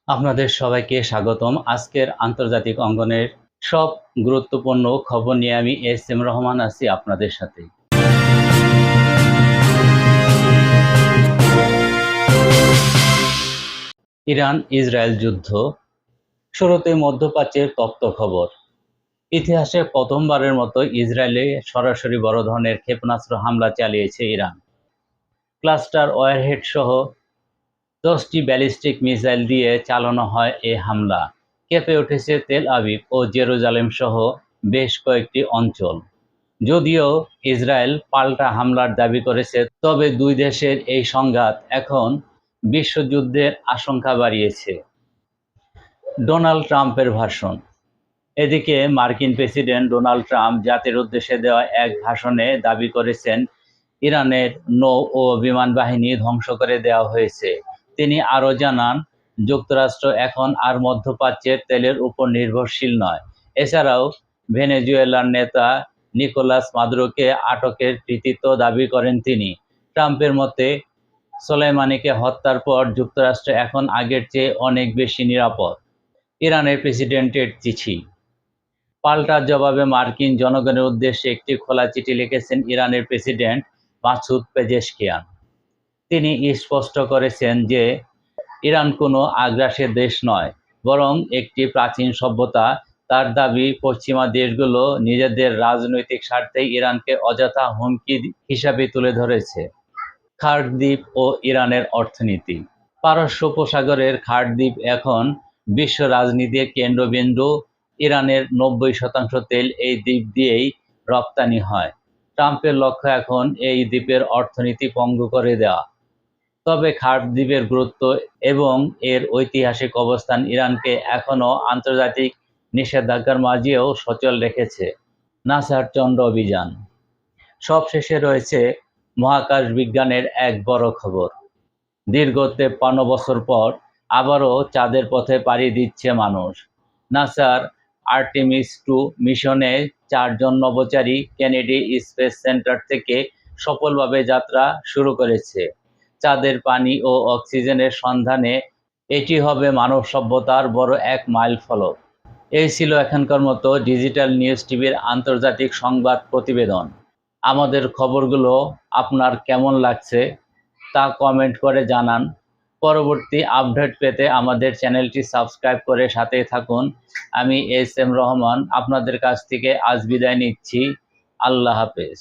আপনাদের সবাইকে স্বাগতম। আজকের আন্তর্জাতিক অঙ্গনের সব গুরুত্বপূর্ণ খবর নিয়ে আমি এস এম রহমান আছি আপনাদের সাথে। ইরান ইসরায়েল যুদ্ধ, শুরুতে মধ্যপ্রাচ্যের তপ্ত খবর। ইতিহাসে প্রথমবারের মতো ইসরায়েলে সরাসরি বড় ধরনের ক্ষেপণাস্ত্র হামলা চালিয়েছে ইরান। ক্লাস্টার ওয়ারহেড সহ 10টি ব্যালিস্টিক মিসাইল দিয়ে চালানো হয় এই হামলা। কেঁপে উঠেছে তেল আবিব ও জেরুজালেম সহ বেশ কয়েকটি অঞ্চল। যদিও ইসরায়েল পাল্টা হামলার দাবি করেছে, তবে দুই দেশের এই সংঘাত এখন বিশ্বযুদ্ধের আশঙ্কা বাড়িয়েছে। ডোনাল্ড ট্রাম্পের ভাষণ। এদিকে মার্কিন প্রেসিডেন্ট ডোনাল্ড ট্রাম্প জাতির উদ্দেশ্যে দেওয়া এক ভাষণে দাবি করেছেন ইরানের নৌ ও বিমান বাহিনী ধ্বংস করে দেওয়া হয়েছে। তিনি আরও জানান, যুক্তরাষ্ট্র এখন আর মধ্যপ্রাচ্যের তেলের উপর নির্ভরশীল নয়। এছাড়াও ভেনেজুয়েলার নেতা নিকোলাস মাদুরোকে আটকের কৃতিত্ব দাবি করেন তিনি। ট্রাম্পের মতে, সোলাইমানিকে হত্যার পর যুক্তরাষ্ট্র এখন আগের চেয়ে অনেক বেশি নিরাপদ। ইরানের প্রেসিডেন্টের চিঠি। পাল্টা জবাবে মার্কিন জনগণের উদ্দেশ্যে একটি খোলা চিঠি লিখেছেন ইরানের প্রেসিডেন্ট মাসুদ পেজেশকিয়ান। তিনি স্পষ্ট করেছেন যে ইরান কোনো আগ্রাসী দেশ নয়, বরং একটি প্রাচীন সভ্যতা। তার দাবি, পশ্চিমা দেশগুলো নিজেদের রাজনৈতিক স্বার্থে ইরানকে অযথা হুমকি হিসাবে তুলে ধরেছে। খার্ড দ্বীপ ও ইরানের অর্থনীতি। পারস্য উপসাগরের খার্ড দ্বীপ এখন বিশ্ব রাজনীতির কেন্দ্রবিন্দু। ইরানের 90% তেল এই দ্বীপ দিয়েই রপ্তানি হয়। ট্রাম্পের লক্ষ্য এখন এই দ্বীপের অর্থনীতি পঙ্গু করে দেওয়া। তবে খার্ড দ্বীপের গুরুত্ব এবং এর ঐতিহাসিক অবস্থান ইরানকে এখনও আন্তর্জাতিক নিষেধাজ্ঞার মাঝেও সচল রেখেছে। নাসার চন্দ্র অভিযান। সবশেষে রয়েছে মহাকাশ বিজ্ঞানের এক বড় খবর। দীর্ঘ 53 বছর পর আবারও চাঁদের পথে পাড়ি দিচ্ছে মানুষ। নাসার আর্টেমিস 2 মিশনে 4 জন নভোচারী কেনেডি স্পেস সেন্টার থেকে সফলভাবে যাত্রা শুরু করেছে। চাঁদের পানি ও অক্সিজেনের সন্ধানে এটি হবে মানব সভ্যতার বড় এক মাইলফলক। এই ছিল এখনকার মতো ডিজিটাল নিউজ টিভির আন্তর্জাতিক সংবাদ প্রতিবেদন। আমাদের খবরগুলো আপনার কেমন লাগছে তা কমেন্ট করে জানান। পরবর্তী আপডেট পেতে আমাদের চ্যানেলটি সাবস্ক্রাইব করে সাথেই থাকুন। আমি এস এম রহমান আপনাদের কাছ থেকে আজ বিদায় নিচ্ছি। আল্লাহ হাফেজ।